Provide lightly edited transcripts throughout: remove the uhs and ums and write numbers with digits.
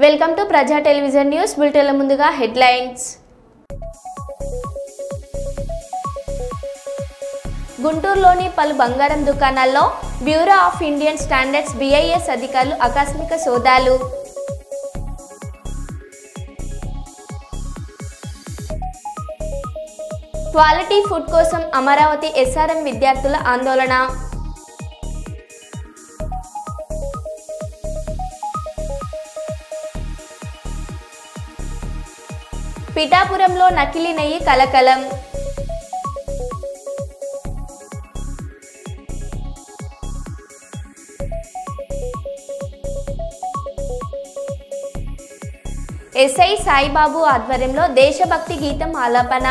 Welcome to ప్రజా television news బులెటిన్ల ముందుగా headlines. గుంటూరులోని పలు బంగారం దుకాణాల్లో bureau of Indian standards BIS అధికారులు ఆకస్మిక సోదాలు. క్వాలిటీ ఫుడ్ కోసం అమరావతి SRM విద్యార్థుల ఆందోళన. పిఠాపురంలో నకిలీ నెయ్యి కలకలం. SI సాయిబాబు ఆధ్వర్యంలో దేశభక్తి గీతం ఆలాపన.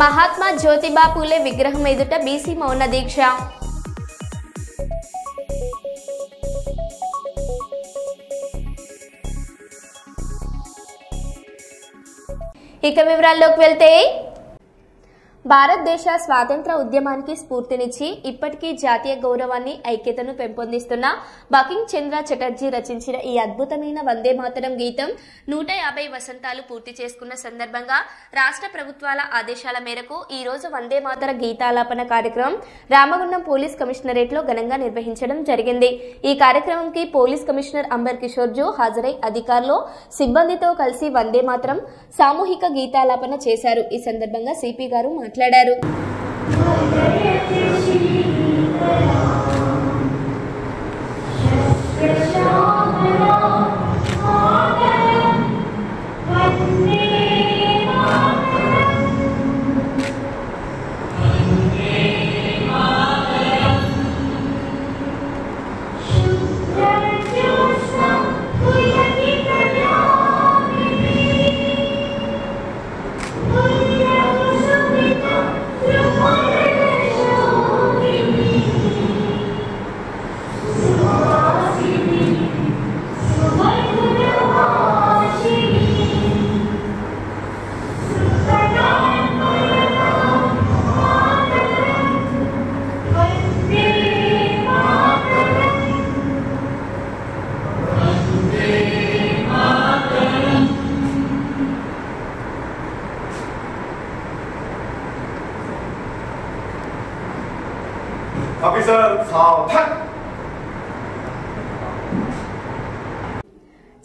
మహాత్మా జ్యోతిబా పూలే విగ్రహం ఎదుట BC మౌన దీక్ష. ఇక వివరాల్లోకి వెళ్తే, భారతదేశ స్వాతంత్ర ఉద్యమానికి స్ఫూర్తినిచ్చి ఇప్పటికీ జాతీయ గౌరవాన్ని ఐక్యతను పెంపొందిస్తున్న బంకిం చంద్ర చటర్జీ రచించిన ఈ అద్భుతమైన వందే మాతరం గీతం 150 వసంతాలు పూర్తి చేసుకున్న సందర్భంగా రాష్ట్ర ప్రభుత్వాల ఆదేశాల మేరకు ఈ రోజు వందే మాతర గీతాలాపన కార్యక్రమం రామగుండం పోలీస్ కమిషనరేట్ లో ఘనంగా నిర్వహించడం జరిగింది. ఈ కార్యక్రమంకి పోలీస్ కమిషనర్ అంబర్ కిషోర్ జో హాజరై అధికారులు సిబ్బందితో కలిసి వందే మాతరం సామూహిక గీతాలాపన చేశారు. ఈ సందర్భంగా సిపి గారు మాట్లాడారు.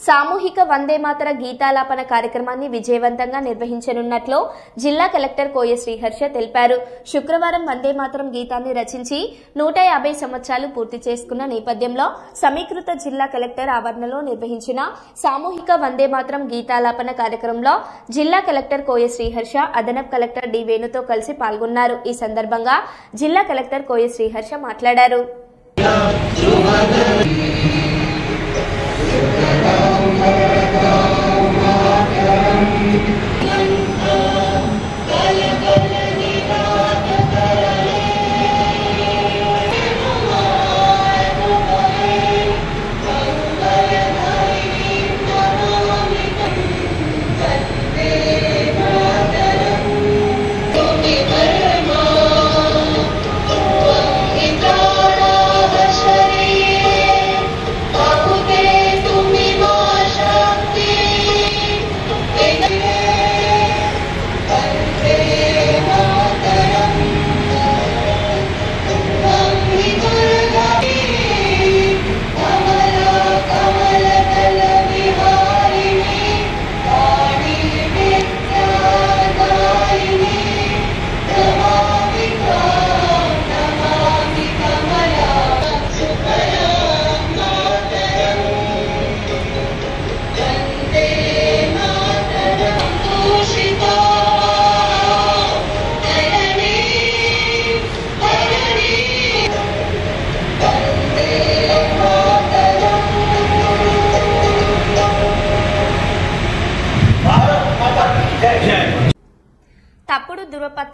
సామూహిక వందే మాతర గీతాలాపన కార్యక్రమాన్ని విజయవంతంగా నిర్వహించనున్నట్లు జిల్లా కలెక్టర్ కోయ శ్రీహర్ష తెలిపారు. శుక్రవారం వందే మాతరం గీతాన్ని రచించి 150 సంవత్సరాలు పూర్తి చేసుకున్న నేపథ్యంలో సమీకృత జిల్లా కలెక్టర్ ఆవరణలో నిర్వహించిన సామూహిక వందే మాతరం గీతాలాపన కార్యక్రమంలో జిల్లా కలెక్టర్ కోయ శ్రీహర్ష అదనపు కలెక్టర్ డి వేణుతో కలిసి పాల్గొన్నారు. ఈ సందర్భంగా జిల్లా కలెక్టర్ కోయ శ్రీహర్ష మాట్లాడారు. Tumi Masha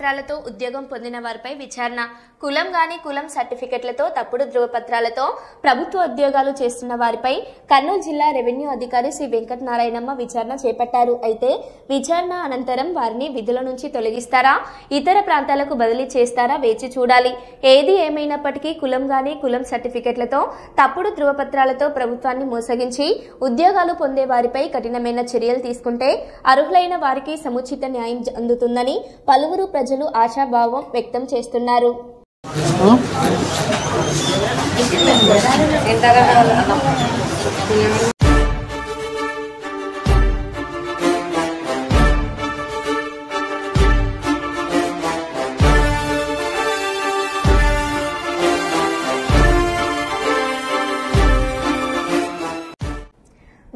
ధృవపత్రాలతో ఉద్యోగం పొందిన వారిపై విచారణ. కులం గాని కులం సర్టిఫికెట్లతో తప్పుడు ధృవపత్రాలతో ప్రభుత్వ ఉద్యోగాలు చేస్తున్న వారిపై కర్నూలు జిల్లా రెవెన్యూ అధికారి శ్రీ వెంకటనారాయణమ్మ విచారణ చేపట్టారు. అయితే విచారణ అనంతరం వారిని విధుల నుంచి తొలగిస్తారా, ఇతర ప్రాంతాలకు బదిలీ చేస్తారా వేచి చూడాలి. ఏది ఏమైనప్పటికీ కులం గాని కులం సర్టిఫికెట్లతో తప్పుడు ధృవపత్రాలతో ప్రభుత్వాన్ని మోసగించి ఉద్యోగాలు పొందే వారిపై కఠినమైన చర్యలు తీసుకుంటే అర్హులైన వారికి సముచిత న్యాయం అందుతుందని పలువురు ప్రజలు ఆశాభావం వ్యక్తం చేస్తున్నారు.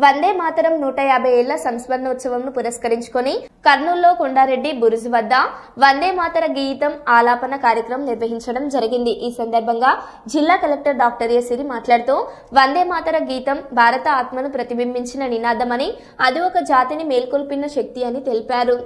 వందే మాతరం 150 ఏళ్ల సంస్మరణోత్సవంను పురస్కరించుకొని కర్నూలులో కొండారెడ్డి బురుజు వద్ద వందే మాతర గీతం ఆలాపన కార్యక్రమం నిర్వహించడం జరిగింది. ఈ సందర్భంగా జిల్లా కలెక్టర్ డాక్టర్ ఎ సిరి మాట్లాడుతూ వందే మాతర గీతం భారత ఆత్మను ప్రతిబింబించిన నినాదమని, అది ఒక జాతిని మేల్కొల్పిన శక్తి అని తెలిపారు.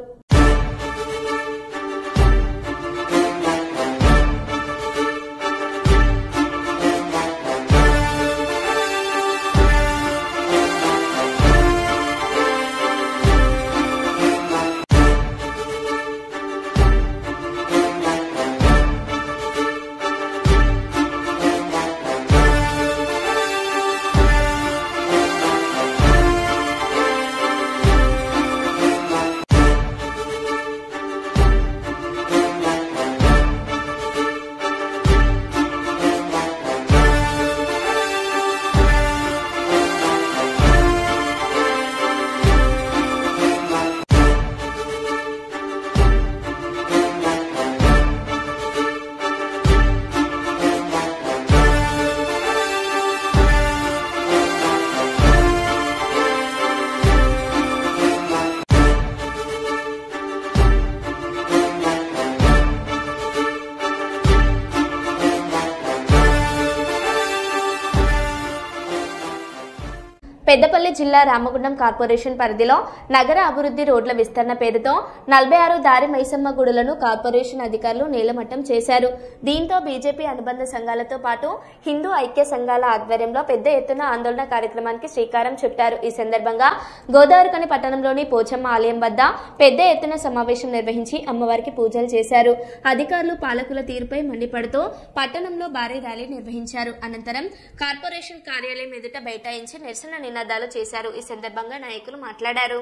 పెద్దపల్లి జిల్లా రామగుండం కార్పొరేషన్ పరిధిలో నగర అభివృద్ధి రోడ్ల విస్తరణ పేరుతో 46 దారి మైసమ్మ గుడులను కార్పొరేషన్ అధికారులు నేలమట్టం చేశారు. దీంతో బీజేపీ అనుబంధ సంఘాలతో పాటు హిందూ ఐక్య సంఘాల ఆధ్వర్యంలో పెద్ద ఎత్తున ఆందోళన కార్యక్రమానికి శ్రీకారం చుట్టారు. ఈ సందర్భంగా గోదావరికని పట్టణంలోని పోచమ్మ ఆలయం వద్ద పెద్ద ఎత్తున సమావేశం నిర్వహించి అమ్మవారికి పూజలు చేశారు. అధికారులు పాలకుల తీరుపై మండిపడుతూ పట్టణంలో భారీ ర్యాలీ నిర్వహించారు. అనంతరం కార్పొరేషన్ కార్యాలయం ఎదుట బైఠాయించి నిరసన నినాదాలు చేశారు. ఈ సందర్భంగా నాయకులు మాట్లాడారు.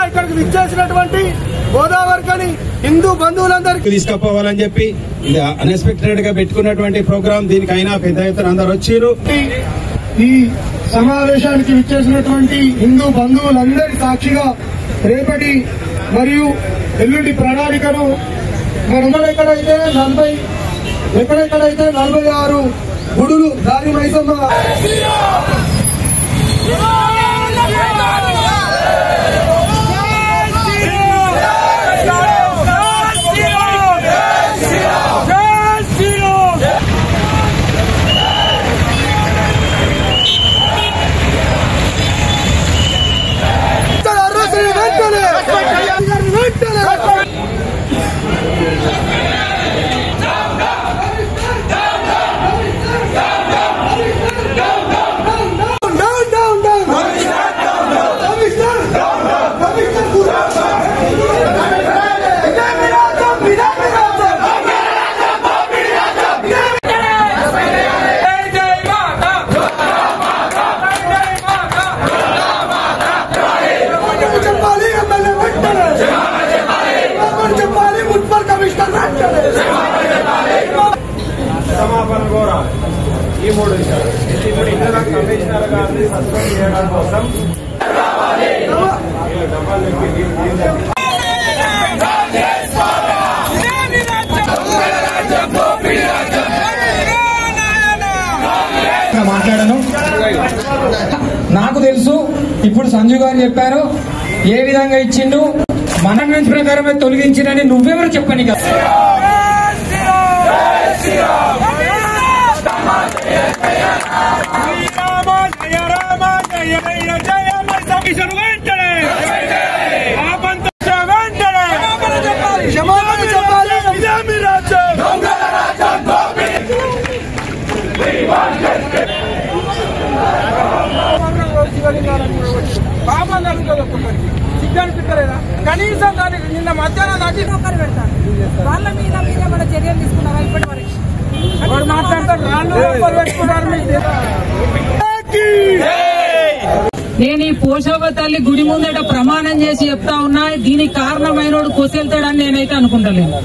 ఇక్కడికి విచ్చేసినటువంటి గోదావరికని హిందూ బంధువులందరికీ తీసుకుపోవాలని చెప్పి అన్ఎక్స్పెక్టెడ్ గా పెట్టుకున్నటువంటి ప్రోగ్రామ్, దీనికైనా పెద్ద ఎత్తున అందరూ వచ్చారు. ఈ సమావేశానికి విచ్చేసినటువంటి హిందూ బంధువులందరి సాక్షిగా రేపటి మరియు ఎల్లుండి ప్రణాళికను ఎక్కడెక్కడైతే 46 గుడులు దారి మైసమ్మ సమాపన కూడా ఈ 3 విషయాలు ఇతర కమిషనర్ గారిని సస్పెండ్ చేయడం కోసం మాట్లాడాను. నాకు తెలుసు ఇప్పుడు సంజు గారు చెప్పారు ఏ విధంగా ఇచ్చిండు మన నుంచి ప్రకారమే తొలగించినని నువ్వెవరు చెప్పని కదా. కనీసం దానికి నిన్న మధ్యాహ్నం దాటి పెడతారు వాళ్ళ మీద మన చర్యలు తీసుకున్నారా ఇప్పటి వరకు మాట్లాడతారు నేను ఈ పోషవ తల్లి గుడి ముందట ప్రమాణం చేసి చెప్తా ఉన్నా దీనికి కారణమైనోడు కొసెళ్తాడని నేనైతే అనుకుంటలేను.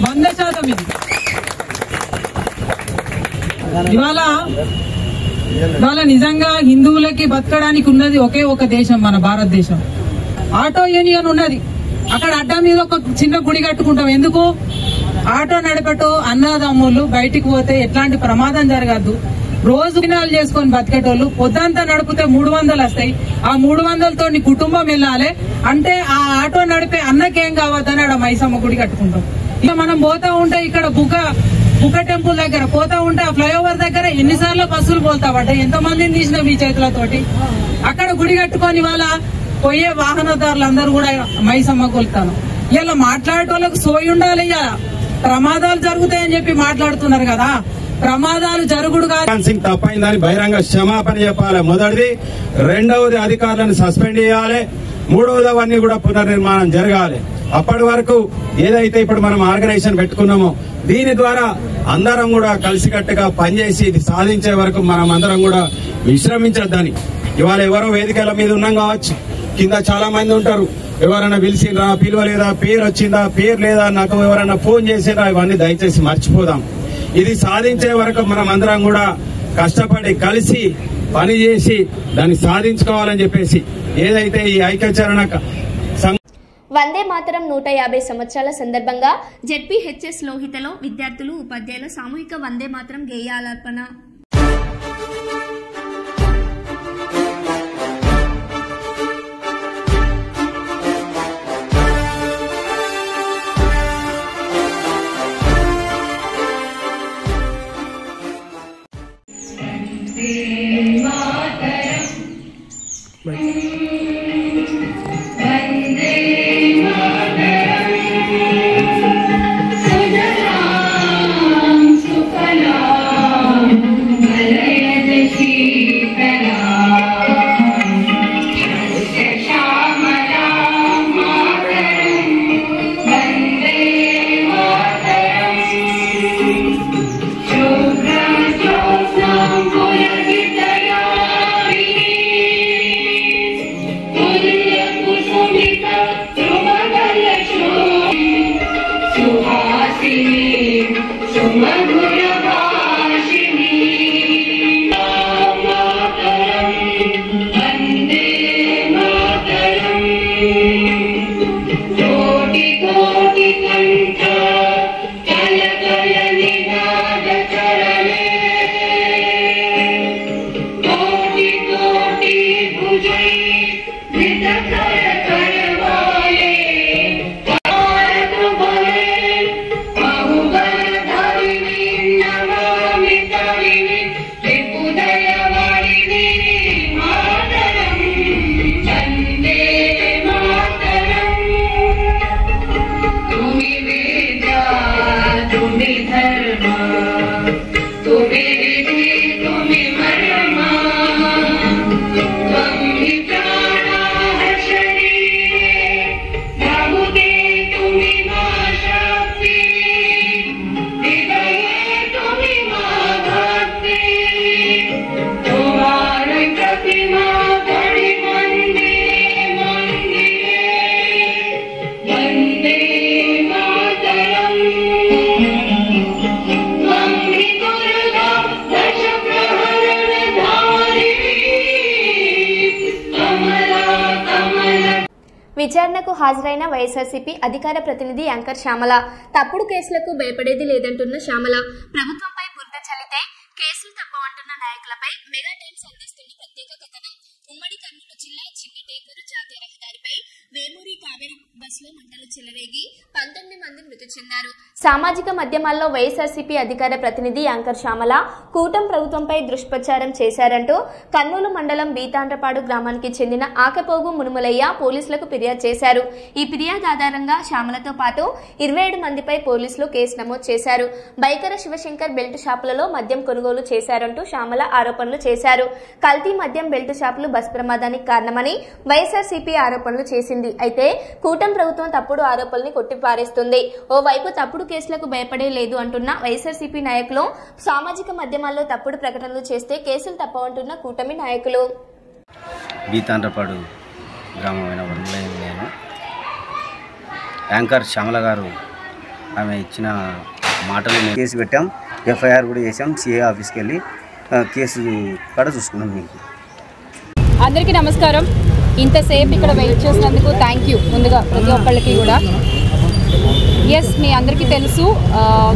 100% ఇది. ఇవాళ నిజంగా హిందువులకి బతకడానికి ఉన్నది ఒకే ఒక దేశం, మన భారతదేశం. ఆటో యూనియన్ ఉన్నది, అక్కడ అడ్డా మీద ఒక చిన్న గుడి కట్టుకుంటాం. ఎందుకు? ఆటో నడిపేటో అన్నదమ్ములు బయటికి పోతే ఎట్లాంటి ప్రమాదం జరగద్దు, రోజు దినాలు చేసుకొని బతికేటోళ్ళు పొద్దంతా నడిపితే 300 వస్తాయి. ఆ 300తో నీ కుటుంబం వెళ్ళాలి అంటే ఆ ఆటో నడిపే అన్నకేం కావద్దని ఆడ మైసమ్మ గుడి కట్టుకుంటాం. ఇక మనం పోతా ఉంటే ఇక్కడ బుక్క టెంపుల్ దగ్గర పోతా ఉంటే ఆ ఫ్లైఓవర్ దగ్గర ఎన్నిసార్లు బస్సులు పోతా పడ్డాయి, ఎంతమందిని తీసిన మీ చేతులతోటి. అక్కడ గుడి కట్టుకొని వాళ్ళ పోయే వాహనదారులందరూ కూడా మైసమ్మ కొలుతాను. ఇలా మాట్లాడేటోళ్ళకు సోయి ఉండాలి. ప్రమాదాలు జరుగుతాయని చెప్పి మాట్లాడుతున్నారు కదా, ప్రమాదాలు జరుగుడు సింగ్ తప్పైందని బహిరంగ క్షమాపణ చెప్పాలి మొదటిది. రెండవది అధికారులను సస్పెండ్ చేయాలి. మూడవది అవన్నీ కూడా పునర్నిర్మాణం జరగాలి. అప్పటి వరకు ఏదైతే ఇప్పుడు మనం ఆర్గనైజేషన్ పెట్టుకున్నామో దీని ద్వారా అందరం కూడా కలిసికట్టుగా పనిచేసి ఇది సాధించే వరకు మనం అందరం కూడా విశ్రమించొద్దని. ఇవాళ ఎవరో వేదికల మీద ఉన్నాం కావచ్చు, కింద చాలా మంది ఉంటారు. ఎవరైనా పిలిచిండ్రా, పిలవలేదా, పేరు వచ్చిందా, పేరు లేదా, నాకు ఎవరైనా ఫోన్ చేసిండ్రా, ఇవన్నీ దయచేసి మర్చిపోదాం. ఇది సాధించే వరకు మనం అందరం కూడా కష్టపడి కలిసి పనిచేసి దాన్ని సాధించుకోవాలని చెప్పేసి ఏదైతే ఈ ఐక్యచరణ వందే మాతరం 150 సంవత్సరాల సందర్భంగా జెడ్పీహెచ్ఎస్ లోహితలో విద్యార్థులు ఉపాధ్యాయుల సామూహిక వందే మాతరం గేయాలాపన. విచారణకు హాజరైన వైఎస్ఆర్సీపీ అధికార ప్రతినిధి యాంకర్ శ్యామల తప్పుడు కేసులకు భయపడేది లేదంటున్న శ్యామల ప్రభుత్వంపై బురద చల్లితే కేసులు తప్పవంటున్న నాయకులపై మెగా టైమ్స్ అందిస్తున్న ప్రత్యేక కథనం. ఉమ్మడి కర్నూలు జిల్లా చిట్టిటేకూరు జాతీయ రహదారిపై వేమూరి కావేరి బస్సులో మంటలు చెలరేగి 19 మంది మృతి చెందారు. సామాజిక మాధ్యమాల్లో వైఎస్ఆర్సీపీ అధికార ప్రతినిధి యాంకర్ శ్యామల కూటమి ప్రభుత్వంపై దుష్ప్రచారం చేశారంటూ కర్నూలు మండలం బీతాండ్రపాడు గ్రామానికి చెందిన ఆకెపోగు మునుములయ్య పోలీసులకు ఫిర్యాదు చేశారు. ఈ ఫిర్యాదు ఆధారంగా శ్యామలతో పాటు 27 మందిపై పోలీసులు కేసు నమోదు చేశారు. బైకర శివశంకర్ బెల్ట్ షాపులలో మద్యం కొనుగోలు చేశారంటూ శ్యామల ఆరోపణలు చేశారు. కల్తీ మద్యం బెల్ట్ షాపులు బస్ ప్రమాదానికి కారణమని వైఎస్ఆర్సీపీ ఆరోపణలు చేసింది. అయితే కూటమి ప్రభుత్వం తప్పుడు ఆరోపణల్ని కొట్టిపారేస్తుంది. ఓవైపు తప్పుడు కేసులకు భయపడే లేదు అంటున్న వైఎస్ఆర్సీపీ నాయకులు సామాజిక మాధ్యమాల్లో తప్పుడు ప్రకటనలు చేస్తే కేసులు తప్పవంటున్న కూటమి నాయకులు. బీతాండ్రపాడు గ్రామమైన నేను యాంకర్ శ్యామల గారు ఆమె ఇచ్చిన మాటలు కేసు పెట్టాం, ఎఫ్ఐఆర్ కూడా చేసాం. సిఏ ఆఫీస్కి వెళ్ళి కేసు కూడా చూసుకున్నాం. మీకు అందరికీ నమస్కారం. ఇంతసేపు ఇక్కడ వెయిట్ చేసినందుకు థ్యాంక్ యూ ముందుగా ప్రతి ఒక్కళ్ళకి కూడా. ఎస్, మీ అందరికీ తెలుసు,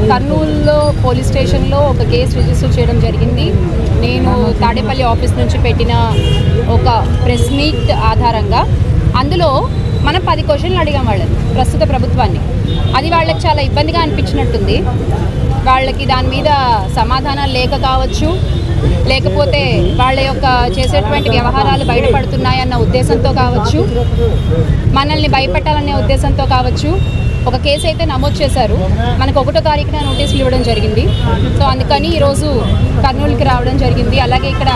కర్నూలులో పోలీస్ స్టేషన్లో ఒక కేసు రిజిస్టర్ చేయడం జరిగింది. నేను తాడేపల్లి ఆఫీస్ నుంచి పెట్టిన ఒక ప్రెస్ మీట్ ఆధారంగా అందులో మనం 10 క్వశ్చన్లు అడిగాం వాళ్ళని, ప్రస్తుత ప్రభుత్వాన్ని. అది వాళ్ళకి చాలా ఇబ్బందిగా అనిపించినట్టుంది. వాళ్ళకి దాని మీద సమాధానాలు లేక కావచ్చు, లేకపోతే వాళ్ళ యొక్క చేసేటువంటి వ్యవహారాలు బయటపడుతున్నాయన్న ఉద్దేశంతో కావచ్చు, మనల్ని భయపెట్టాలనే ఉద్దేశంతో కావచ్చు ఒక కేసు అయితే నమోదు చేశారు. మనకు 1వ తారీఖున నోటీసులు ఇవ్వడం జరిగింది. సో అందుకని ఈరోజు కర్నూలుకి రావడం జరిగింది. అలాగే ఇక్కడ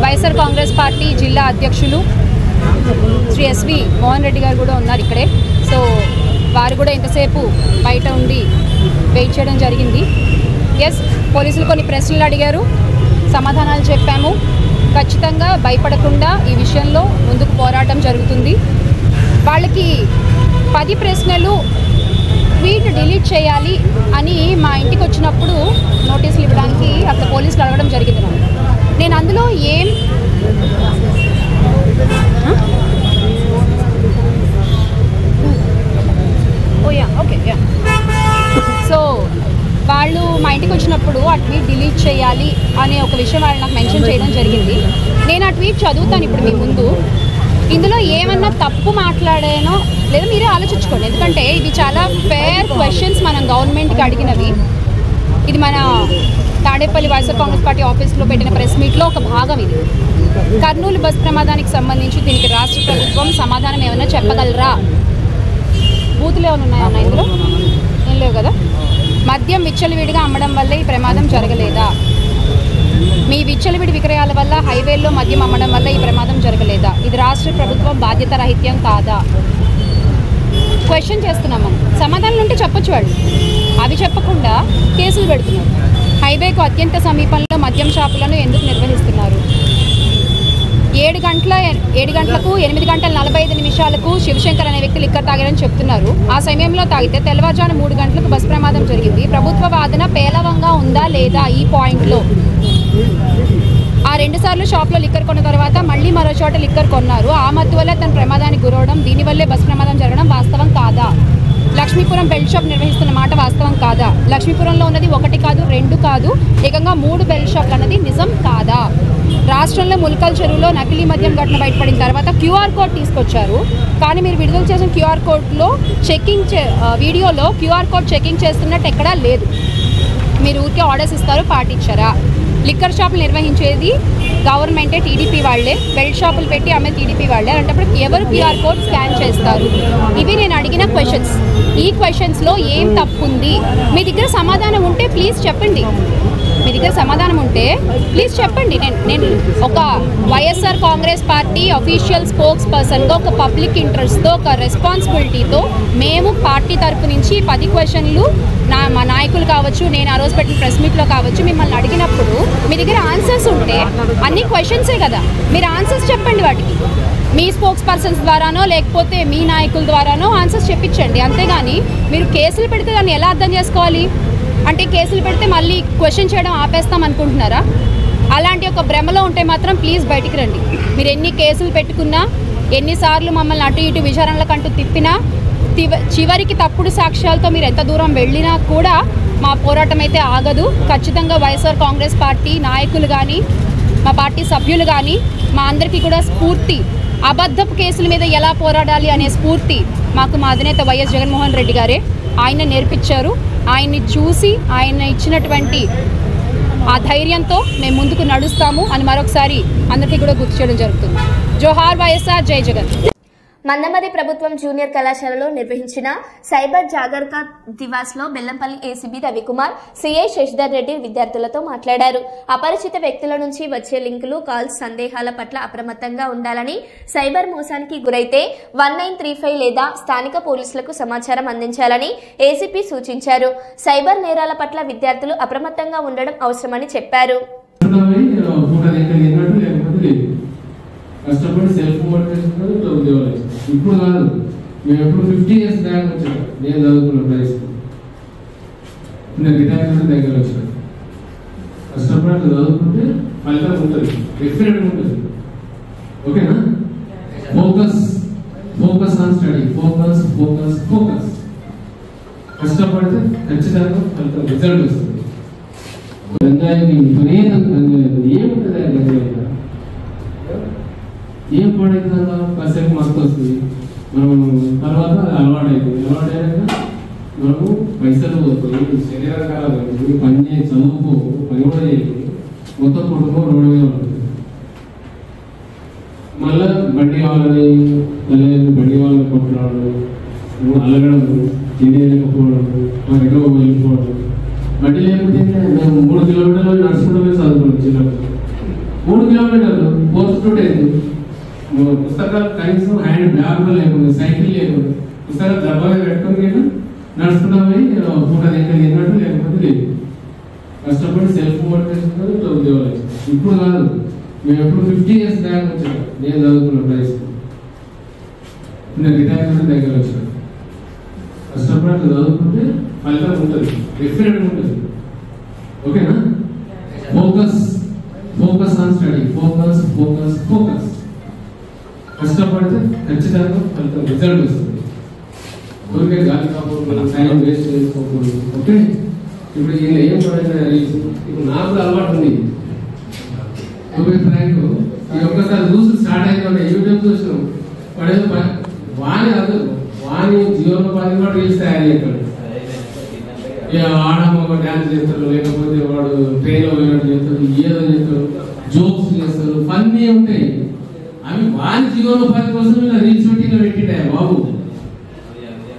వైఎస్ఆర్ కాంగ్రెస్ పార్టీ జిల్లా అధ్యక్షులు శ్రీ ఎస్వి మోహన్ రెడ్డి గారు కూడా ఉన్నారు ఇక్కడే. సో వారు కూడా ఇంతసేపు బయట ఉండి వెయిట్ చేయడం జరిగింది. ఎస్, పోలీసులు కొన్ని ప్రశ్నలు అడిగారు, సమాధానాలు చెప్పాము. ఖచ్చితంగా భయపడకుండా ఈ విషయంలో ముందుకు పోరాటం జరుగుతుంది. వాళ్ళకి 10 ప్రశ్నలు ట్వీట్ డిలీట్ చేయాలి అని మా ఇంటికి వచ్చినప్పుడు నోటీసులు ఇవ్వడానికి అక్కడ పోలీసులు అడగడం జరిగింది. నేను అందులో ఏం సో వాళ్ళు మా ఇంటికి వచ్చినప్పుడు ఆ ట్వీట్ డిలీట్ చేయాలి అనే ఒక విషయం వాళ్ళు నాకు మెన్షన్ చేయడం జరిగింది. నేను ఆ ట్వీట్ చదువుతాను ఇప్పుడు మీ ముందు. ఇందులో ఏమన్నా తప్పు మాట్లాడానో లేదా మీరే ఆలోచించుకోండి. ఎందుకంటే ఇది చాలా ఫేర్ క్వశ్చన్స్ మనం గవర్నమెంట్కి అడిగినవి. ఇది మన తాడేపల్లి వైఎస్ఆర్ కాంగ్రెస్ పార్టీ ఆఫీస్లో పెట్టిన ప్రెస్ మీట్లో ఒక భాగం ఇది. కర్నూలు బస్ ప్రమాదానికి సంబంధించి దీనికి రాష్ట్ర ప్రభుత్వం సమాధానం ఏమైనా చెప్పగలరా? బూతులు ఏమైనా ఉన్నాయన్నా ఇందులో? ఏం లేవు కదా. మద్యం విచ్చలవిడిగా అమ్మడం వల్ల ఈ ప్రమాదం జరగలేదా? మీ విచ్చలవిడి విక్రయాల వల్ల హైవేల్లో మద్యం అమ్మడం వల్ల ఈ ప్రమాదం జరగలేదా? ఇది రాష్ట్ర ప్రభుత్వం బాధ్యత రహిత్యం కాదా? క్వశ్చన్ చేస్తున్నాం మనం. సమాధానాలు ఉంటే చెప్పొచ్చు వాళ్ళు. అవి చెప్పకుండా కేసులు పెడుతున్నారు. హైవేకు అత్యంత సమీపంలో మద్యం షాపులను ఎందుకు నిర్వహిస్తున్నారు? 7 గంటలకు 8 గంటల 45 నిమిషాలకు శివశంకర్ అనే వ్యక్తి లిక్కర్ తాగారని చెప్తున్నారు. ఆ సమయంలో తాగితే తెల్లవారుజామున 3 గంటలకు బస్ ప్రమాదం జరిగింది. ప్రభుత్వ వాదన పేలవంగా ఉందా లేదా? ఈ పాయింట్లో ఆ 2 సార్లు షాప్లో లిక్కర్ కొన్న తర్వాత మళ్ళీ మరో చోట లిక్కర్ కొన్నారు. ఆ మత్తు వల్ల తన ప్రమాదానికి గురవడం, దీనివల్లే బస్ ప్రమాదం జరగడం వాస్తవం కాదా? లక్ష్మీపురం బెల్ట్ షాప్ నిర్వహిస్తున్న మాట వాస్తవం కాదా? లక్ష్మీపురంలో ఉన్నది 1 కాదు 2 కాదు, ఏకంగా 3 బెల్ట్ షాప్లు అన్నది నిజం కాదా? రాష్ట్రంలో ముల్కల్ చెరువులో నకిలీ మద్యం ఘటన బయటపడిన తర్వాత క్యూఆర్ కోడ్ తీసుకొచ్చారు. కానీ మీరు విడుదల చేసిన క్యూఆర్ కోడ్లో వీడియోలో క్యూఆర్ కోడ్ చెకింగ్ చేస్తున్నట్టు ఎక్కడా లేదు. మీరు ఊరికే ఆర్డర్స్ ఇస్తారు, పాటించారా? లిక్కర్ షాపులు నిర్వహించేది గవర్నమెంటే, టీడీపీ వాళ్లే. బెల్ట్ షాపులు పెట్టి అమ్మే టీడీపీ వాళ్లే. అలాంటప్పుడు ఎవరు క్యూఆర్ కోడ్ స్కాన్ చేస్తారు? ఇవి నేను అడిగిన క్వశ్చన్స్. ఈ క్వశ్చన్స్లో ఏం తప్పు ఉంది? మీ దగ్గర సమాధానం ఉంటే ప్లీజ్ చెప్పండి. మీ దగ్గర సమాధానం ఉంటే ప్లీజ్ చెప్పండి. నేను ఒక వైఎస్ఆర్ కాంగ్రెస్ పార్టీ అఫీషియల్ స్పోక్స్ పర్సన్గా, ఒక పబ్లిక్ ఇంట్రెస్ట్తో, ఒక రెస్పాన్సిబిలిటీతో మేము పార్టీ తరఫు నుంచి 10 క్వశ్చన్లు మా నాయకులు కావచ్చు, నేను ఆ రోజు పెట్టిన ప్రెస్ మీట్లో కావచ్చు, మిమ్మల్ని అడిగినప్పుడు మీ దగ్గర ఆన్సర్స్ ఉంటే, అన్ని క్వశ్చన్సే కదా, మీరు ఆన్సర్స్ చెప్పండి. వాటికి మీ స్పోక్స్ పర్సన్స్ ద్వారానో లేకపోతే మీ నాయకుల ద్వారానో ఆన్సర్స్ చెప్పించండి. అంతేగాని మీరు కేసులు పెడితే దాన్ని ఎలా అర్థం చేసుకోవాలి? అంటే కేసులు పెడితే మళ్ళీ క్వశ్చన్ చేయడం ఆపేస్తాం అనుకుంటున్నారా? అలాంటి ఒక భ్రమలో ఉంటే మాత్రం ప్లీజ్ బయటికి రండి. మీరు ఎన్ని కేసులు పెట్టుకున్నా, ఎన్నిసార్లు మమ్మల్ని అటు ఇటు విచారణలకంటూ తిప్పినా, చివరికి తప్పుడు సాక్ష్యాలతో మీరు ఎంత దూరం వెళ్ళినా కూడా మా పోరాటం అయితే ఆగదు. ఖచ్చితంగా వైఎస్ఆర్ కాంగ్రెస్ పార్టీ నాయకులు కానీ, మా పార్టీ సభ్యులు కానీ మా అందరికీ కూడా స్ఫూర్తి, అబద్ధపు కేసుల మీద ఎలా పోరాడాలి అనే స్ఫూర్తి మాకు మా అధినేత వైఎస్ జగన్మోహన్ రెడ్డి గారే ఆయన నేర్పించారు. ఆయన్ని చూసి ఆయన ఇచ్చినటువంటి ఆ ధైర్యంతో మేము ముందుకు నడుస్తాము అని మరొకసారి అందరికీ కూడా గుర్తు చేయడం జరుగుతుంది. జోహార్ వైఎస్ఆర్, జై జగన్. మందమరి ప్రభుత్వం జూనియర్ కళాశాలలో నిర్వహించిన సైబర్ జాగరూకత దివాస్ లో బెల్లంపల్లి ఏసీబీ రవికుమార్, సిఐ శశిధర్ రెడ్డి విద్యార్థులతో మాట్లాడారు. అపరిచిత వ్యక్తుల నుంచి వచ్చే లింకులు, కాల్స్, సందేహాల పట్ల అప్రమత్తంగా ఉండాలని, సైబర్ మోసానికి గురైతే 1935 లేదా స్థానిక పోలీసులకు సమాచారం అందించాలని ఏసీపీ సూచించారు. సైబర్ నేరాల పట్ల విద్యార్థులు అప్రమత్తంగా ఉండడం అవసరమని చెప్పారు. కష్టపడి సెల్ఫ్ మోటివేషన్ ఇట్లా ఉద్యోగాలు ఇప్పుడు కాదు, మేము ఎప్పుడు 50 years బ్యాక్ వచ్చాను. నేను చదువుకున్న ప్రైస్ నేను రిటైర్మెంట్ దగ్గర వచ్చాను. కష్టపడి అట్లా చదువుకుంటే ఫలితం ఉంటుంది, డెఫినెట్గా ఉంటుంది. ఓకేనా? Focus on study, focus. కష్టపడితే ఖచ్చితంగా ఫలితం, రిజల్ట్ వస్తుంది. గంజాయికి విపరీతంగా ఏముంటుంది గంజాయి? ఏం పడైతుందా? కాసేపు మస్తు వస్తుంది, మనం తర్వాత అలవాటైనాక మనము పైసలు పోతాయి, శరీరం కాదు, పని చేసి చదువుకో, పని కూడా చేయాలి, మొత్తం కుటుంబం రోడ్డు మీద ఉంటుంది. మళ్ళా బండి కావాలని తల్లిదండ్రులు బండి వాళ్ళని కొట్టడం, అలగడం, తినేయకపోవడం, ఎక్కడో వెళ్ళిపోవడం. బండి లేకపోతే మేము 3 కిలోమీటర్లు నడుచుకుంటూ చదువుకున్నాం. చిన్నప్పుడు 3 కిలోమీటర్లు 4th to 10th పుస్తకాలు కనీసం హ్యాండ్ బ్యాగ్ కూడా లేకుండా, సైకిల్ లేకుండా, పుస్తకాలు డబ్బాగా పెట్టుకొని నడుచుకున్నామని పూట తిన్నట్టు లేకపోతే లేదు. కష్టపడి సెల్ఫ్ మోటివేషన్ ఇట్లా ఉద్యోగాలు ఇప్పుడు కాదు, మేము ఎప్పుడు 50 years బ్యాక్ వచ్చాను. నేను చదువుకున్న ప్రైస్ నేను రిటైర్మెంట్ దగ్గర వచ్చాను. కష్టపడి అట్లా చదువుకుంటే ఫలితం ఉంటుంది, డెఫినెట్గా ఉంటుంది. ఓకేనా? Focus on study, focus. కష్టపడితే ఖచ్చితంగా ఫలితం, రిజల్ట్ వస్తుంది. ఊరికే గాలి కాకపోతే టైం వేస్ట్ చేసుకోకూడదు. ఓకే? ఇప్పుడు ఈయన ఏం పడిన ఇప్పుడు నాకు కూడా అలవాటు ఉంది. ఓకే ఫ్రాంక్, ఈ ఒక్కసారి చూసి స్టార్ట్ అయిన యూట్యూబ్ చూసినాం, పడేది వాణి జీవనోపాధి కూడా రీల్స్ తయారు చేస్తాడు. ఆడమ్మ ఒక డ్యాన్స్ చేస్తారు, లేకపోతే వాడు ట్రైన్ లో పోయినట్టు చేస్తారు, ఏదో చేస్తారు, జోక్స్ చేస్తారు, ఫన్నీ ఉంటాయి. అవి వారి జీవనోపాధి కోసం ఇలా రీల్స్ పెట్టి ఇలా పెట్టింటాయి బాబు.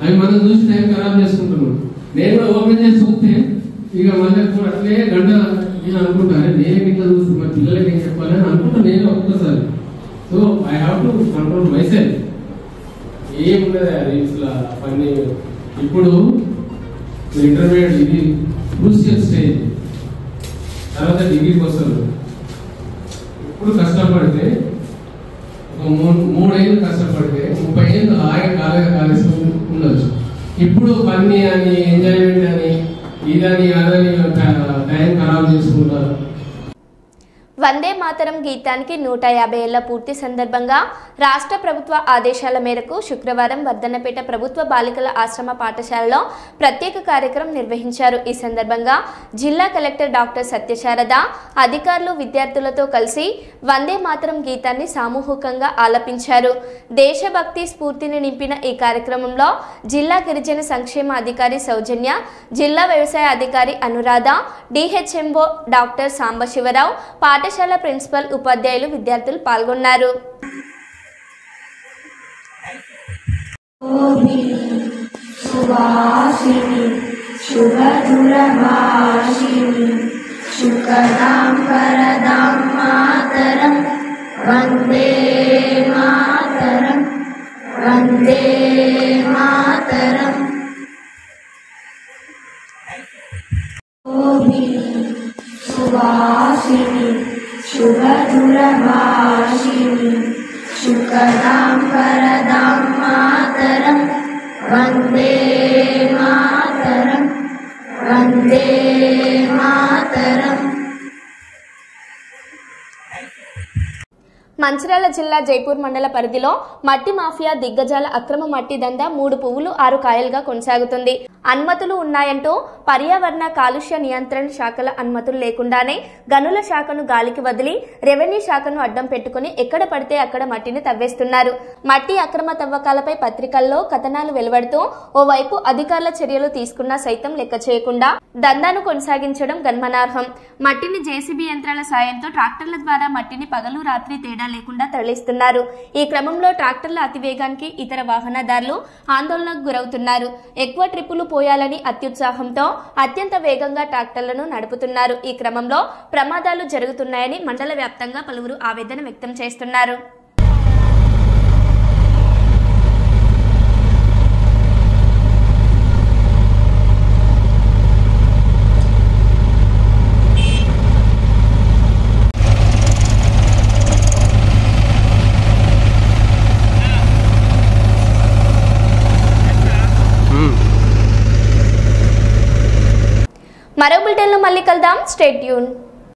అవి మనం చూసి టైం ఖరాబ్ చేసుకుంటున్నాం. నేను కూడా ఓపెన్ చేసి చూస్తే ఇక మళ్ళీ అట్లే గంట నేను అనుకుంటాను, నేను ఇట్లా చూసి మా పిల్లలకి ఏం చెప్పాలని అనుకుంటాను నేను ఒక్కసారి. So I have to control my self. ఏమున్నది ఆ రీల్స్ లా పని. ఇప్పుడు ఇంటర్మీడియట్ ఇది క్రూషియల్ స్టేజ్, తర్వాత డిగ్రీకి వస్తారు. ఇప్పుడు కష్టపడితే ఒక 3 ఏళ్ళు కష్టపడితే 30 ఏళ్ళు కాలేజ్ ఉండొచ్చు. ఇప్పుడు ఫన్నీ అని, ఎంజాయ్మెంట్ అని, ఇదని అదని టైం ఖరాబ్ చేసుకుంటారు. వందే మాతరం గీతానికి 150 ఏళ్ల పూర్తి సందర్భంగా రాష్ట్ర ప్రభుత్వ ఆదేశాల మేరకు శుక్రవారం వర్ధన్నపేట ప్రభుత్వ బాలికల ఆశ్రమ పాఠశాలలో ప్రత్యేక కార్యక్రమం నిర్వహించారు. ఈ సందర్భంగా జిల్లా కలెక్టర్ డాక్టర్ సత్యశారద అధికారులు విద్యార్థులతో కలిసి వందే మాతరం గీతాన్ని సామూహికంగా ఆలపించారు. దేశభక్తి స్ఫూర్తిని నింపిన ఈ కార్యక్రమంలో జిల్లా గిరిజన సంక్షేమ అధికారి సౌజన్య, జిల్లా వ్యవసాయ అధికారి అనురాధ, డిహెచ్ఎంఓ డాక్టర్ సాంబశివరావు, పాఠశాల ప్రిన్సిపల్, ఉపాధ్యాయులు, విద్యార్థులు పాల్గొన్నారు. వందే మాతరం, వందే మాతరం. సువాసిని శుభదురభాషిణి శుకదాం వరదాం మాతరం, వందే మాతరం, వందే మాతరం. మంచిర్యాల జిల్లా జైపూర్ మండల పరిధిలో మట్టి మాఫియా దిగ్గజాల అక్రమ మట్టి దందా 3 పువ్వులు 6 కాయలుగా కొనసాగుతుంది. అనుమతులు ఉన్నాయంటూ పర్యావరణ కాలుష్య నియంత్రణ శాఖల అనుమతులు లేకుండానే గనుల శాఖను గాలికి వదిలి రెవెన్యూ శాఖను అడ్డం పెట్టుకుని ఎక్కడ పడితే అక్కడ మట్టిని తవ్వేస్తున్నారు. మట్టి అక్రమ తవ్వకాలపై పత్రికల్లో కథనాలు వెలువడుతూ ఓవైపు అధికారుల చర్యలు తీసుకున్నా సైతం లెక్క చేయకుండా దందాను కొనసాగించడం గమనార్హం. మట్టిని జేసీబీ యంత్రాల సాయంతో ట్రాక్టర్ల ద్వారా మట్టిని పగలు రాత్రి తేడా లేకుండా తరలిస్తున్నారు. ఈ క్రమంలో ట్రాక్టర్ల అతివేగానికి ఇతర వాహనదారులు ఆందోళనకు గురవుతున్నారు. ఎక్కువ ట్రిప్పులు పోయాలని అత్యుత్సాహంతో అత్యంత వేగంగా ట్రాక్టర్లను నడుపుతున్నారు. ఈ క్రమంలో ప్రమాదాలు జరుగుతున్నాయని మండల వ్యాప్తంగా పలువురు ఆవేదన వ్యక్తం చేస్తున్నారు. మరో బులెటిన్లో మళ్ళీ కలుద్దాం. Stay tune.